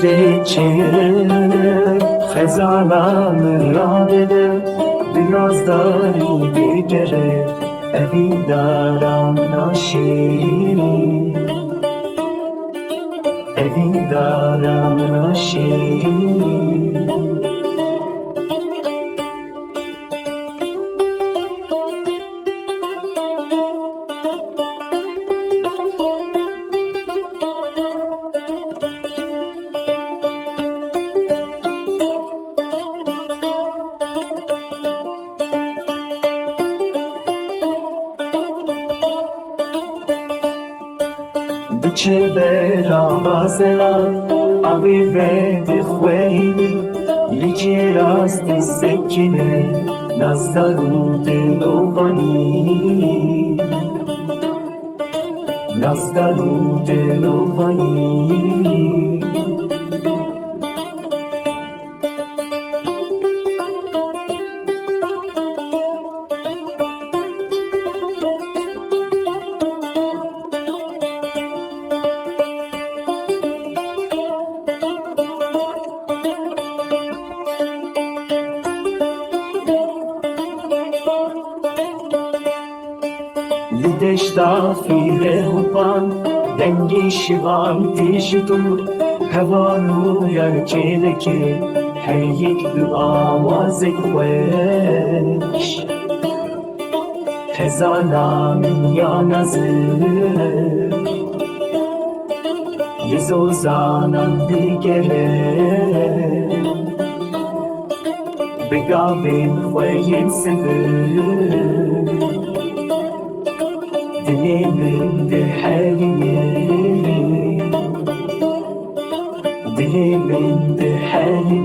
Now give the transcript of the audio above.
geçti için خزانم را بده نیاز داری دیگره اگه دارم ناشیری اگه دارم ناشیری چه برام بازلان آبی بده خویی لیچی راستی سکنه نستارو دلوانی نستارو دلوانی Lideşta file hupan dengi şivan tiştur Hevanu yerkeleki heyik duamaz ekweş Hezana min ya nazır Yizozanam digere Begavin khweyin sivir دليل بحالي دليل بحالي